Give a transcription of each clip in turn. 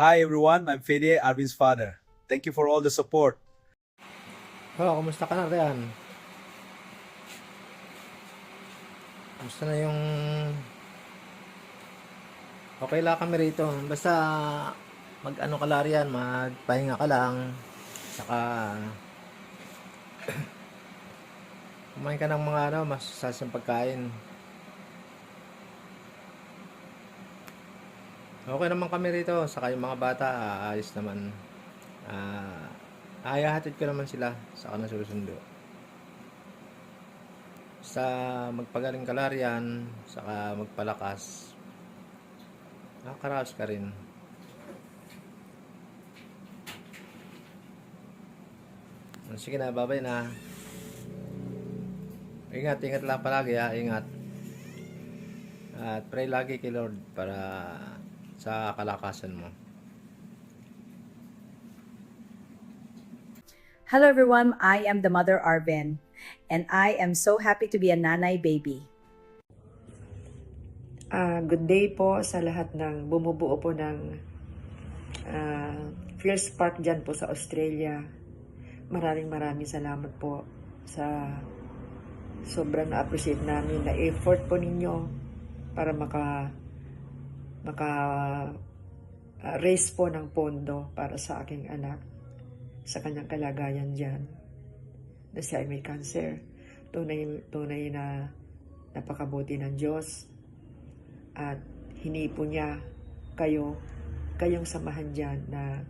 Hi everyone, I'm Fede, Arvin's father. Thank you for all the support. Oh, kumusta ka na, Rian? Kumusta na yung... Okay lang kami rito. Basta mag-ano ka lang, Rian, magpahinga ka lang. Saka kumain ka ng mga masasasang pagkain. Okay naman kami rito. Saka yung mga bata, ayos naman. Ayahatid ko naman sila. Saka nasusundo. Sa magpagaling ka lang, Rian. Saka magpalakas. Nakakaraos ka rin. Sige na, babay na. Ingat lang palagi ha, ingat. At pray lagi kay Lord para sa kalakasan mo. Hello everyone, I am the mother Arvin, and I am so happy to be a nanay baby. Good day po sa lahat ng bumubuo po ng Fierce Park dyan po sa Australia. Maraming salamat po sa sobrang na-appreciate namin na effort po ninyo para raise po ng pondo para sa aking anak sa kanyang kalagayan dyan na siya ay may cancer. Tunay na napakabuti ng Diyos at hinipo niya kayong samahan dyan na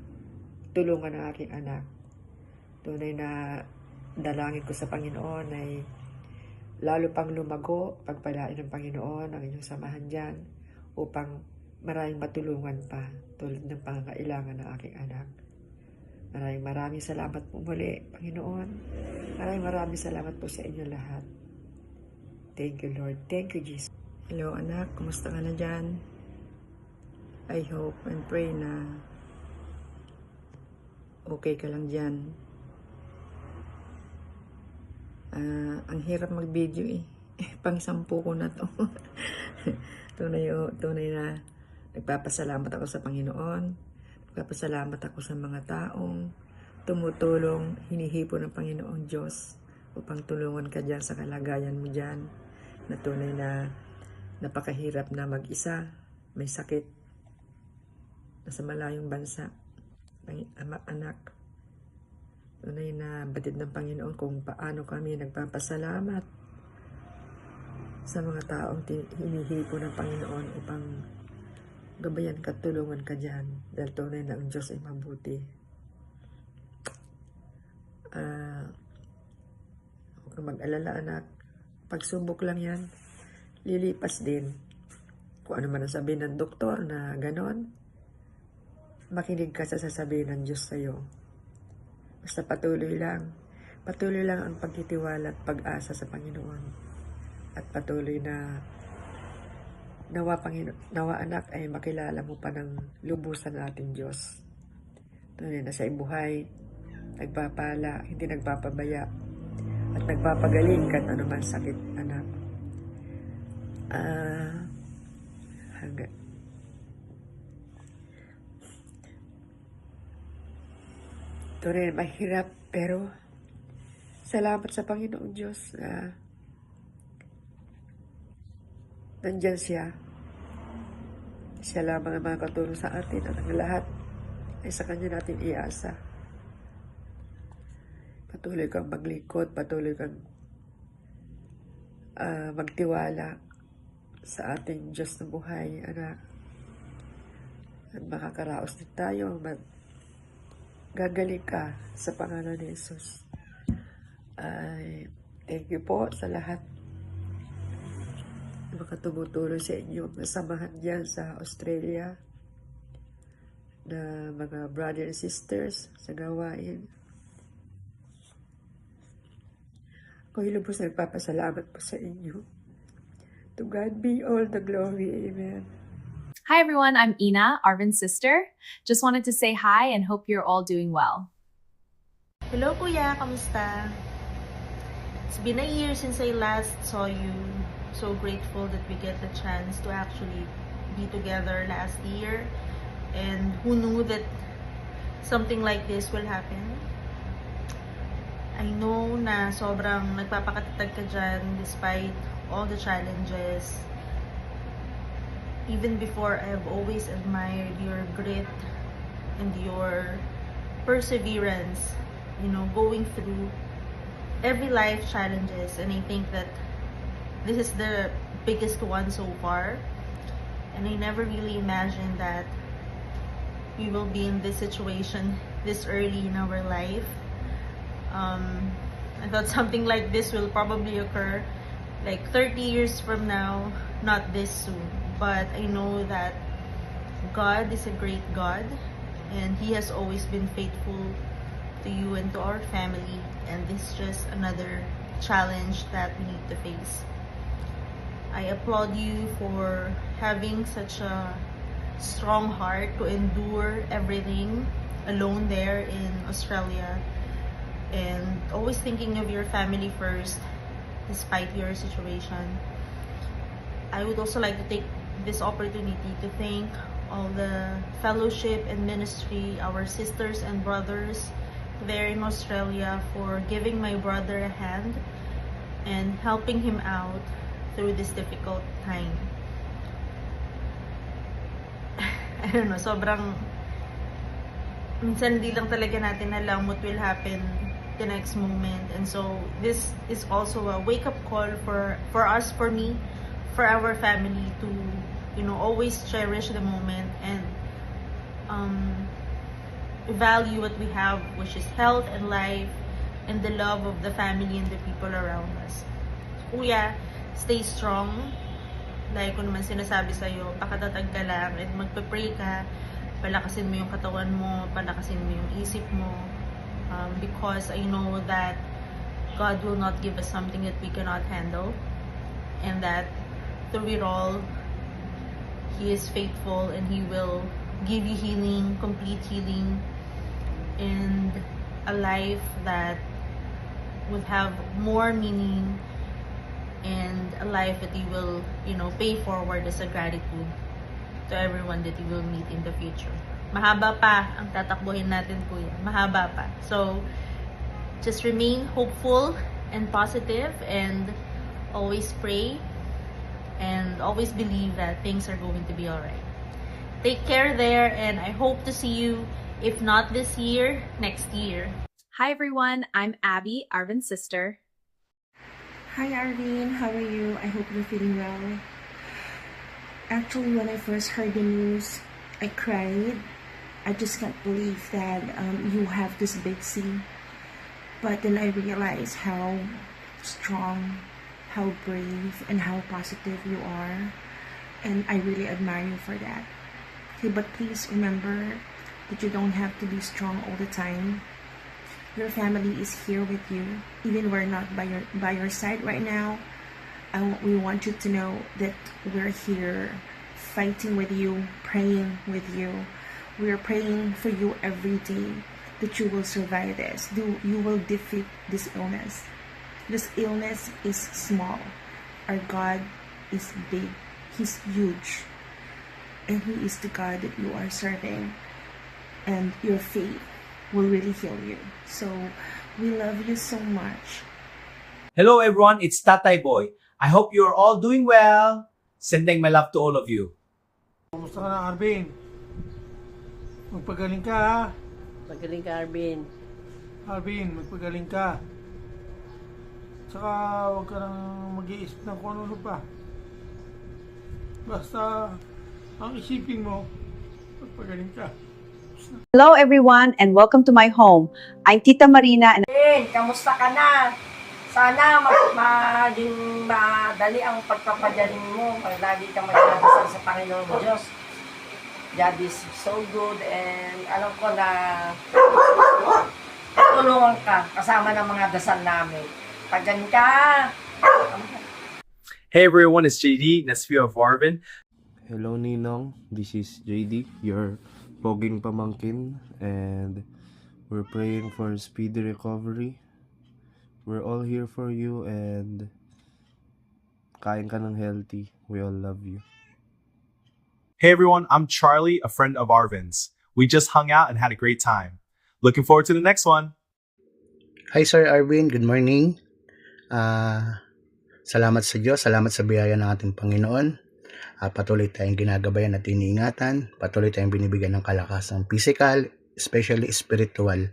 tulungan ang aking anak. Tunay na dalangin ko sa Panginoon ay lalo pang lumago, pagpalain ng Panginoon ang inyong samahan dyan upang maraming matulungan pa tulad ng pangangailangan ng aking anak. Maraming salamat po muli, Panginoon. Maraming salamat po sa inyo lahat. Thank you, Lord. Thank you, Jesus. Hello, anak. Kumusta ka na dyan? I hope and pray na okay ka lang dyan. Ang hirap mag-video eh. Pang-10 ko na to. tunay na nagpapasalamat ako sa Panginoon. Nagpapasalamat ako sa mga taong tumutulong, hinihipo ng Panginoon Diyos upang tulungan ka dyan sa kalagayan mo dyan. Na tunay na napakahirap na mag-isa, may sakit, nasa malayong bansa, anak. Tunay na batid ng Panginoon kung paano kami nagpapasalamat sa mga taong hinihipo ng Panginoon upang gabayan ka, tulungan ka dyan dahil tunay na ang Diyos ay mabuti. Huwag kang mag-alala, anak. Pagsubok lang yan, lilipas din. Kung ano man ang sabihin ng doktor na ganon, makinig ka sa sasabihin ng Diyos sa'yo. Basta patuloy lang ang pagtitiwala at pag-asa sa Panginoon. At patuloy na nawa anak ay makilala mo pa ng lubusan ng ating Diyos. Tunay na sa buhay, nagpapala, hindi nagpapabaya, at nagpapagaling kahit anuman sakit, anak. Hanggang tunay na mahirap, pero salamat sa Panginoong Diyos na nandyan siya. Siya lamang ang makakatulong sa atin at ang lahat ay sa Kanya natin iasa. Patuloy kang maglingkod, patuloy kang magtiwala sa ating Diyos na buhay, anak. At makakaraos din tayo, gagaling ka sa pangalan ni Jesus. Thank you po sa lahat na makatumutuloy sa inyo nasamahan dyan sa Australia na mga brother and sisters sa gawain. Ako lubos na nagpapasalamat po sa inyo. To God be all the glory. Amen. Hi everyone, I'm Ina, Arvin's sister. Just wanted to say hi and hope you're all doing well. Hello kuya, kamusta? It's been a year since I last saw you. So grateful that we get the chance to actually be together last year. And who knew that something like this will happen? I know na sobrang nagpapakatatag ka dyan despite all the challenges. Even before, I've always admired your grit and your perseverance, going through every life challenges. And I think that this is the biggest one so far. And I never really imagined that we will be in this situation this early in our life. I thought something like this will probably occur like 30 years from now, not this soon. But I know that God is a great God, and He has always been faithful to you and to our family. And this is just another challenge that we need to face. I applaud you for having such a strong heart to endure everything alone there in Australia, and always thinking of your family first despite your situation. I would also like to take this opportunity to thank all the fellowship and ministry, our sisters and brothers there in Australia, for giving my brother a hand and helping him out through this difficult time. I don't know, sobrang minsan hindi lang talaga natin alam what will happen the next moment. And so this is also a wake-up call for us, for me, for our family to always cherish the moment and value what we have, which is health and life and the love of the family and the people around us. Kuya, stay strong. Like ko naman sinasabi sa'yo, pakatatag ka lang and magpe-pray ka, palakasin mo yung katawan mo, palakasin mo yung isip mo, because I know that God will not give us something that we cannot handle, and that through it all, He is faithful and He will give you healing, complete healing, and a life that would have more meaning, and a life that you will, pay forward as a gratitude to everyone that you will meet in the future. Mahaba pa ang tatakbuhin natin, kuya. Mahaba pa. So, just remain hopeful and positive, and always pray, and always believe that things are going to be alright. Take care there, and I hope to see you, if not this year, next year. Hi everyone, I'm Abby, Arvin's sister. Hi Arvin, how are you? I hope you're feeling well. Actually, when I first heard the news, I cried. I just can't believe that you have this big C. But then I realized how strong, how brave, and how positive you are. And I really admire you for that. Okay, but please remember that you don't have to be strong all the time. Your family is here with you, even we're not by your side right now. We want you to know that we're here, fighting with you, praying with you. We're praying for you every day that you will survive this. You will defeat this illness. This illness is small. Our God is big. He's huge. And He is the God that you are serving. And your faith will really heal you. So, we love you so much. Hello everyone, it's Tatay Boy. I hope you are all doing well. Sending my love to all of you. Kumusta ka na, Arvin? Magpagaling ka, ha? Magaling ka, Arvin. Arvin, magpagaling ka. Tsaka huwag ka nang mag-iisip ng kung ano pa. Basta, ang isipin mo, magpagaling ka. Hello everyone and welcome to my home. I'm Tita Marina and Kamusta ka na? Sana maging madali ang pagpapagaling mo. Lagi ka magdadasal sa Panginoon Diyos. God is so good, and alam ko na tulungan ka kasama ng mga dasal namin. Pagaling ka! Hey everyone, it's JD, nephew of Arvin. Hello Ninong, this is JD, your poging pamangkin, and we're praying for speedy recovery. We're all here for you, and kain ka ng healthy. We all love you. Hey everyone, I'm Charlie, a friend of Arvin's. We just hung out and had a great time. Looking forward to the next one. Hi Sir Arvin, good morning. Salamat sa Diyos, salamat sa biyaya ng ating Panginoon. Patuloy tayong ginagabayan at iniingatan, patuloy tayong binibigyan ng kalakasan physical, especially spiritual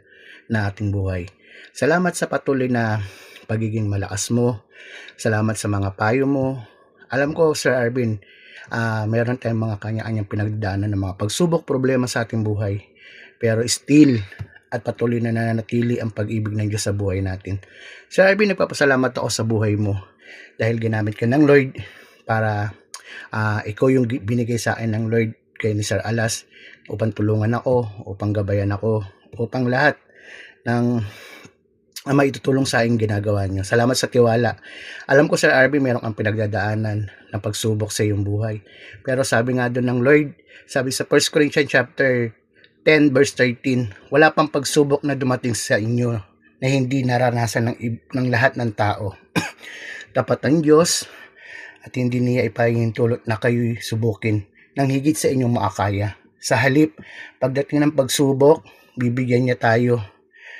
na ating buhay. Salamat sa patuloy na pagiging malakas mo, salamat sa mga payo mo. Alam ko Sir Arvin, meron tayong mga kanya-kanyang pinagdaanan ng mga pagsubok, problema sa ating buhay. Pero still, at patuloy na nananatili ang pag-ibig ng Diyos sa buhay natin. Sir Arvin, nagpapasalamat ako sa buhay mo dahil ginamit ka ng Lord para ikaw yung binigay sa akin ng Lord kay ni Sir Alas upang tulungan ako, upang gabayan ako, upang lahat ng maitutulong sa aking ginagawa niyo. Salamat sa tiwala. Alam ko Sir Arvin, meron kang pinagdadaanan ng pagsubok sa iyong buhay. Pero sabi nga doon ng Lord, sabi sa 1 Corinthians chapter 10 verse 13, wala pang pagsubok na dumating sa inyo na hindi naranasan ng lahat ng tao. Tapat ang Diyos at hindi niya ipahihintulot na kayo'y subukin ng higit sa inyong makakaya. Sa halip, pagdating ng pagsubok, bibigyan niya tayo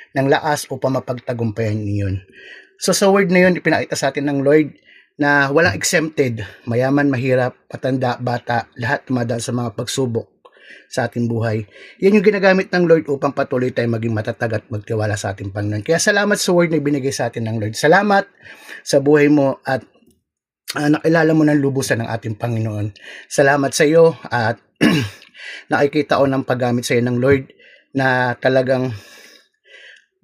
ng lakas upang mapagtagumpayan niyon. So sa word na yun, ipinakita sa atin ng Lord na walang exempted, mayaman, mahirap, patanda, bata, lahat tumadaan sa mga pagsubok sa ating buhay. Yan yung ginagamit ng Lord upang patuloy tayo maging matatag at magtiwala sa ating Panginoon. Kaya salamat sa word na binigay sa atin ng Lord. Salamat sa buhay mo at nakilala mo ng lubusan ng ating Panginoon. Salamat sa iyo at nakikita ko ng paggamit sa iyo ng Lord na talagang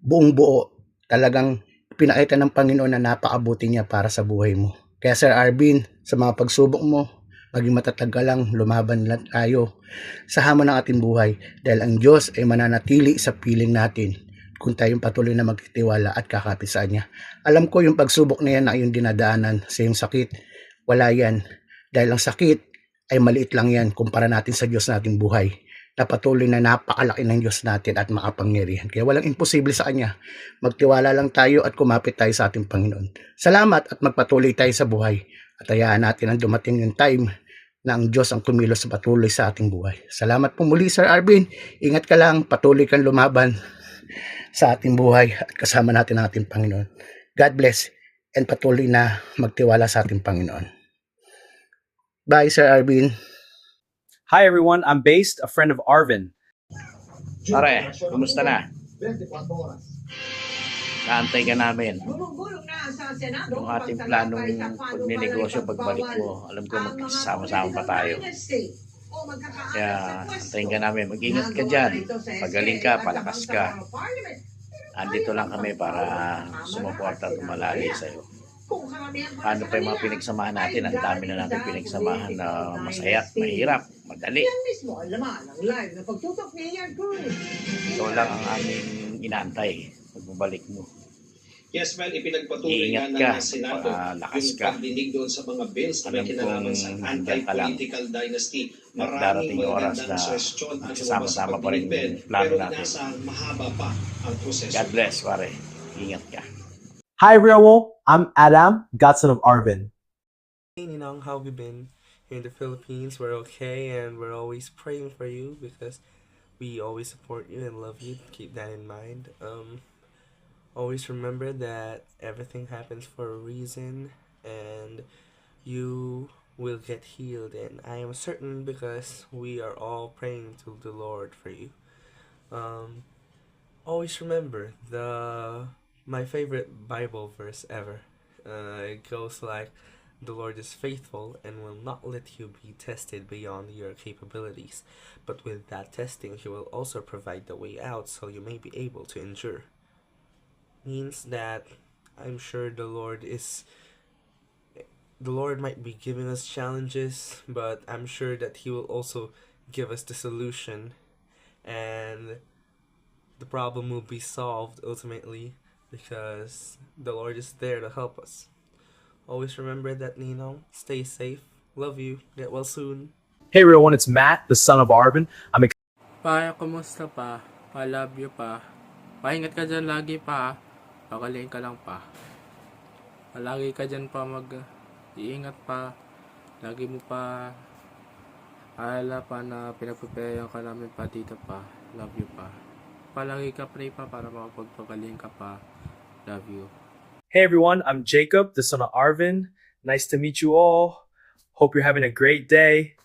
buong buo, talagang pinakita ng Panginoon na napakabuti niya para sa buhay mo. Kaya Sir Arvin, sa mga pagsubok mo, maging matatag ka lang, lumaban lang tayo sa hamon ng ating buhay dahil ang Diyos ay mananatili sa piling natin kung tayong patuloy na magtitiwala at kakapit sa Kanya. Alam ko yung pagsubok na yan na iyong dinadaanan sa iyong sakit, wala yan. Dahil ang sakit ay maliit lang yan kumpara natin sa Diyos na ating buhay na patuloy na napakalaki ng Diyos natin at makapangyarihan. Kaya walang imposible sa Kanya. Magtiwala lang tayo at kumapit tayo sa ating Panginoon. Salamat at magpatuloy tayo sa buhay. At hayaan natin ang dumating yung time na ang Diyos ang kumilos sa patuloy sa ating buhay. Salamat po muli Sir Arvin. Ingat ka lang, patuloy kang lumaban sa ating buhay at kasama natin ang ating Panginoon. God bless and patuloy na magtiwala sa ating Panginoon. Bye Sir Arvin. Hi everyone, I'm Based, a friend of Arvin. Pare, kumusta na? Naantay ka namin. Yung ating planong pagninegosyo, pagbalik mo, alam ko magsama-sama pa tayo. Kaya antayin ka namin. Mag-ingat ka dyan. Pagaling ka, palakas ka. Andito lang kami para sumuporta at umalali sa'yo. Ano pa yung mga pinagsamahan natin? Ang dami na natin pinagsamahan na masaya, mahirap, madali. Ito lang ang aming inaantay. Pagbabalik mo. Yes, well, ipinagpatuloy nga ng Senado yung pagdinig doon sa mga bills na may kinalaman sa anti-political dynasty. Maraming magagandang suwestyon ang lumabas sa pagdinig bill, pero inasang mahaba pa ang proseso. God bless, pare. Ingat ka. Hi everyone, I'm Adam, godson of Arvin. Hey Ninong, how have you been? Here in the Philippines, we're okay and we're always praying for you because we always support you and love you. Keep that in mind. Always remember that everything happens for a reason and you will get healed, and I am certain because we are all praying to the Lord for you. Always remember my favorite Bible verse ever. It goes like, "The Lord is faithful and will not let you be tested beyond your capabilities, but with that testing He will also provide the way out so you may be able to endure." Means that I'm sure the Lord might be giving us challenges, but I'm sure that He will also give us the solution and the problem will be solved ultimately because the Lord is there to help us. Always remember that, Nino. Stay safe. Love you. Get well soon. Hey everyone, it's Matt, the son of Arvin. Pa, kumusta pa? I love you pa. Pahingat ka dyan lagi pa. Pagaling ka lang pa. Lagi ka dyan pa iingat pa. Lagi mo pa Alala pa na pinagpapayayan ka namin pa dito pa. Love you pa. Palagi ka pray pa para makapagpagaling ka pa. Love you. Hey everyone, I'm Jacob, the son of Arvin. Nice to meet you all. Hope you're having a great day.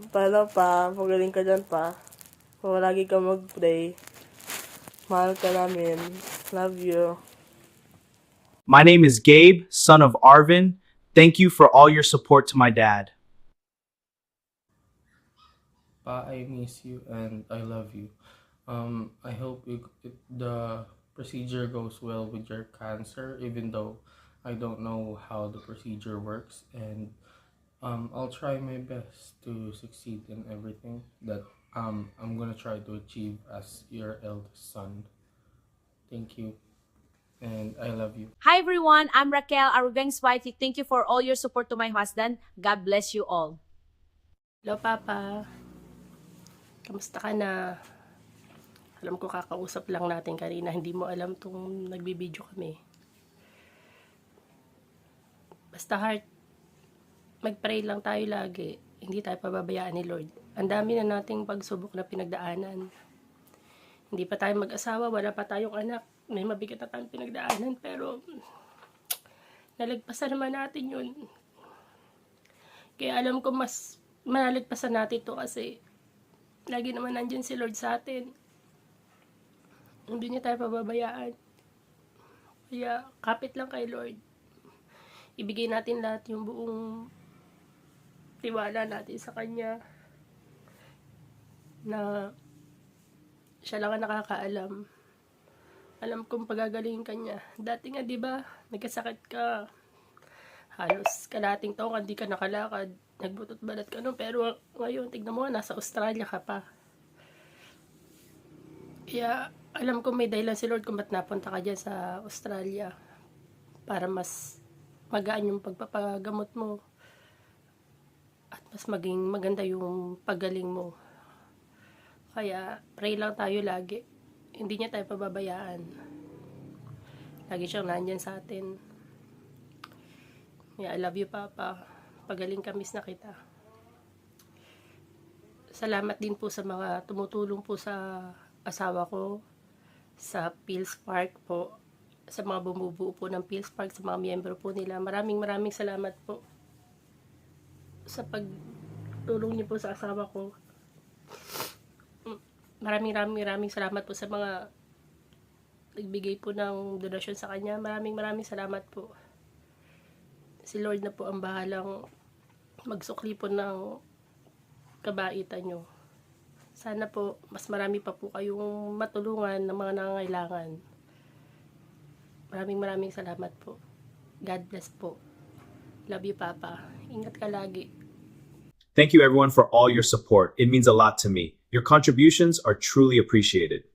Paano pa? Pagaling ka dyan pa. Lagi ka mag-pray. Mahal ka namin. Love you. My name is Gabe, son of Arvin. Thank you for all your support to my dad. Pa, I miss you and I love you. I hope the procedure goes well with your cancer, even though I don't know how the procedure works, and I'll try my best to succeed in everything that I'm gonna try to achieve as your eldest son. Thank you, and I love you. Hi everyone, I'm Raquel, Arugang's wife. Thank you for all your support to my husband. God bless you all. Hello, Papa. Kamusta ka na? Alam ko kakausap lang natin kanina. Hindi mo alam tong nagbibideo kami. Basta heart, mag-pray lang tayo lagi. Hindi tayo pababayaan ni Lord. Ang dami na nating pagsubok na pinagdaanan. Hindi pa tayo mag-asawa, wala pa tayong anak. May mabigat na tayong pinagdaanan, pero nalagpasan naman natin yun. Kaya alam ko mas malalagpasan natin to kasi lagi naman nandyan si Lord sa atin. Hindi niya tayo pababayaan. Kaya kapit lang kay Lord. Ibigay natin lahat yung buong tiwala natin sa Kanya. Na siya lang ang nakakaalam. Alam kong pagagalingin ka niya. Dati nga, di ba, nagkasakit ka. Halos kalating taong hindi ka nakalakad. Nagbutot balat ka no. Pero ngayon, tignan mo, nasa Australia ka pa. Kaya alam ko may dahilan si Lord kung ba't napunta ka dyan sa Australia. Para mas magaan yung pagpapagamot mo. At mas maging maganda yung paggaling mo. Kaya pray lang tayo lagi. Hindi niya tayo pababayaan. Lagi siyang nandyan sa atin. I love you, Papa. Pagaling ka, miss na kita. Salamat din po sa mga tumutulong po sa asawa ko. Sa Peels Park po. Sa mga bumubuo po ng Peels Park. Sa mga miyembro po nila. Maraming salamat po. Sa pagtulong niyo po sa asawa ko. Maraming salamat po sa mga nagbigay po ng donasyon sa kanya. Maraming salamat po. Si Lord na po ang bahalang magsukli po ng kabaitan nyo. Sana po mas marami pa po kayong matulungan ng mga nangangailangan. Maraming salamat po. God bless po. Love you, Papa. Ingat ka lagi. Thank you everyone for all your support. It means a lot to me. Your contributions are truly appreciated.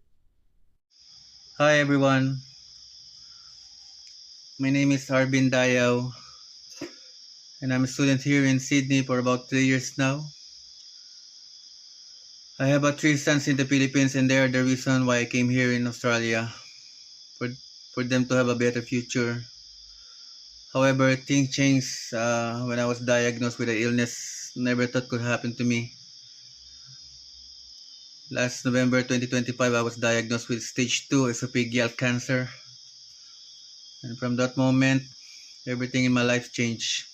Hi everyone. My name is Arvin Dayaw and I'm a student here in Sydney for about 3 years now. I have 3 sons in the Philippines and they are the reason why I came here in Australia. For them to have a better future. However, things changed when I was diagnosed with an illness never thought could happen to me. Last November 2025, I was diagnosed with stage 2 esophageal cancer. And from that moment, everything in my life changed.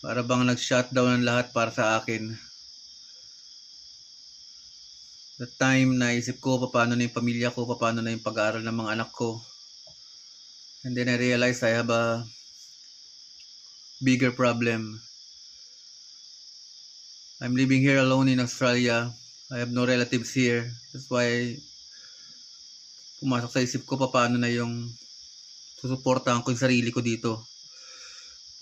Para bang nag-shutdown ang lahat para sa akin. That time, naisip ko paano na yung pamilya ko, paano na yung pag-aaral ng mga anak ko. And then I realized I have a bigger problem. I'm living here alone in Australia. I have no relatives here. That's why pumasok sa isip ko paano na yung susuportahan ko yung sarili ko dito.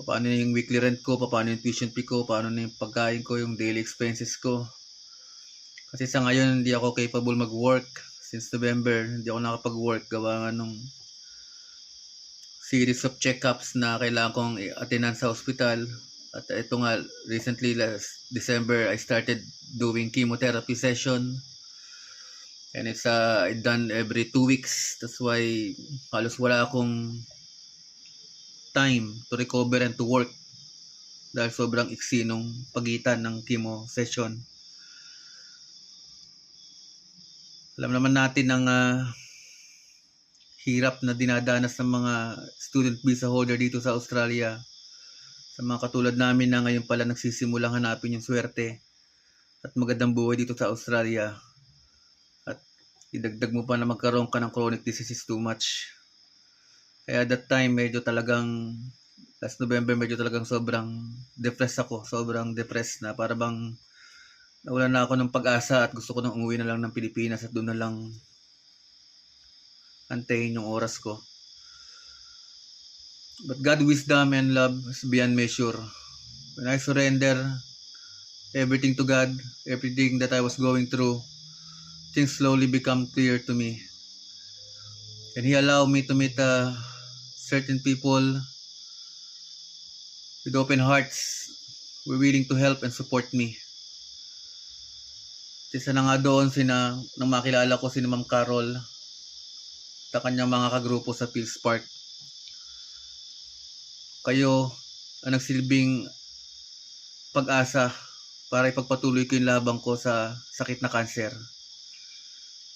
Paano na yung weekly rent ko, paano yung tuition fee ko, paano na yung pagkain ko, yung daily expenses ko. Kasi sa ngayon hindi ako capable mag-work. Since November, hindi ako nakapag-work gawa nga nung series of checkups na kailangan kong i-attendan sa hospital. At ito nga, recently last December, I started doing chemotherapy session. And it's done every 2 weeks. That's why halos wala akong time to recover and to work. dahil sobrang iksi nung pagitan ng chemo session. Alam naman natin ang hirap na dinadanas ng mga student visa holder dito sa Australia. Sa mga katulad namin na ngayon pala nagsisimulang hanapin yung swerte at magandang buhay dito sa Australia. At idagdag mo pa na magkaroon ka ng chronic disease is too much. Kaya that time medyo talagang last November medyo talagang sobrang depressed ako. Sobrang depressed na para bang nawalan na ako ng pag-asa at gusto ko nang umuwi na lang ng Pilipinas at doon na lang antayin yung oras ko. But God's wisdom and love is beyond measure. When I surrender everything to God, everything that I was going through, things slowly become clear to me. And He allowed me to meet certain people with open hearts who were willing to help and support me. Isa na nga doon nang makilala ko si Ma'am Carol at kanyang mga kagrupo sa Phil's Park. Kayo ang nagsilbing pag-asa para ipagpatuloy ko yung labang ko sa sakit na kanser.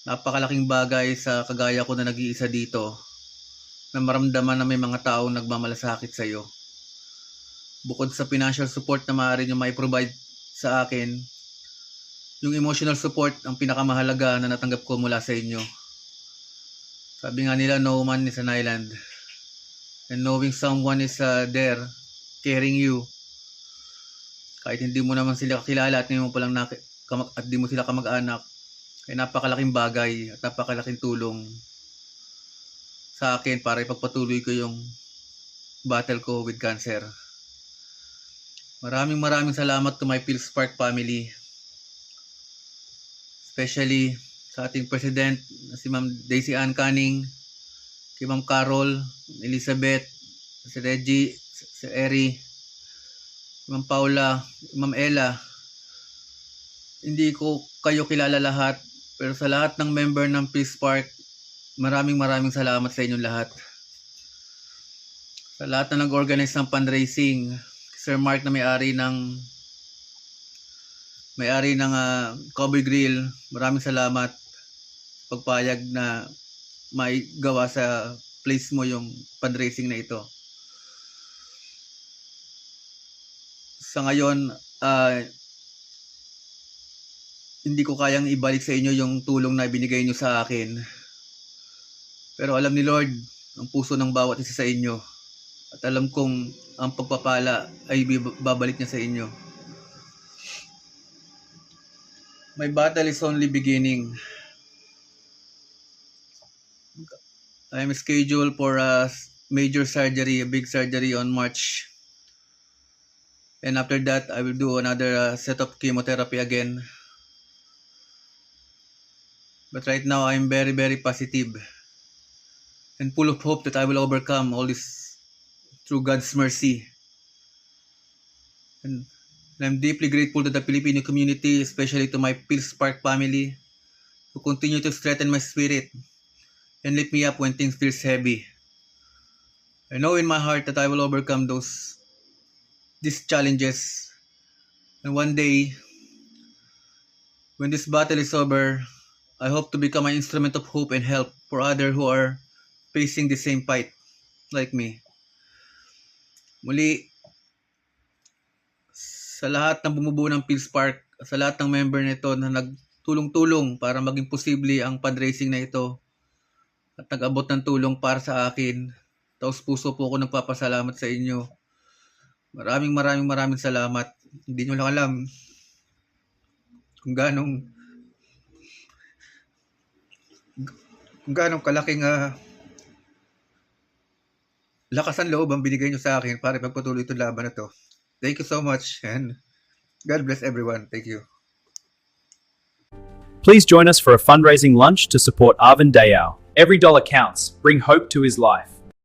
Napakalaking bagay sa kagaya ko na nag-iisa dito na maramdaman na may mga taong nagmamalasakit sa iyo. Bukod sa financial support na maaari nyo mai-provide sa akin, yung emotional support ang pinakamahalaga na natanggap ko mula sa inyo. Sabi nga nila, no man is an island. And knowing someone is there, caring you, kahit hindi mo naman sila kakilala at hindi mo palang at di mo sila kamag-anak, ay napakalaking bagay at napakalaking tulong sa akin para ipagpatuloy ko yung battle ko with cancer. Maraming salamat to my Phil's Park family. Especially sa ating President, si Ma'am Daisy Ann Canning, kay Ma'am Carol, Elizabeth, si Reggie, si Eri, Ma'am Paula, Ma'am Ella. Hindi ko kayo kilala lahat, pero sa lahat ng member ng Phil's Park, maraming salamat sa inyong lahat. Sa lahat na nag-organize ng fundraising, Sir Mark na may-ari ng Cowboy Grill, maraming salamat pagpayag na may gawa sa place mo yung fundraising na ito. Sa ngayon, hindi ko kayang ibalik sa inyo yung tulong na binigay nyo sa akin. Pero alam ni Lord ang puso ng bawat isa sa inyo. At alam kong ang pagpapala ay babalik niya sa inyo. My battle is only beginning. I am scheduled for a major surgery, a big surgery on March. And after that, I will do another set of chemotherapy again. But right now, I am very positive and full of hope that I will overcome all this through God's mercy. And I'm deeply grateful to the Filipino community, especially to my Phil's Park family, who continue to strengthen my spirit and lift me up when things feel heavy. I know in my heart that I will overcome these challenges. And one day, when this battle is over, I hope to become an instrument of hope and help for others who are facing the same fight like me. Muli, sa lahat ng bumubuo ng Phil's Park, sa lahat ng member nito na nagtulong-tulong para maging posible ang fundraising na ito at nag-abot ng tulong para sa akin, taos puso po ako nagpapasalamat sa inyo. Maraming salamat. Hindi nyo lang alam kung ganong kalaking lakas ang loob ang binigay nyo sa akin para ipagpatuloy itong laban na to. Thank you so much and God bless everyone. Thank you. Please join us for a fundraising lunch to support Arvin Dayal. Every dollar counts. Bring hope to his life.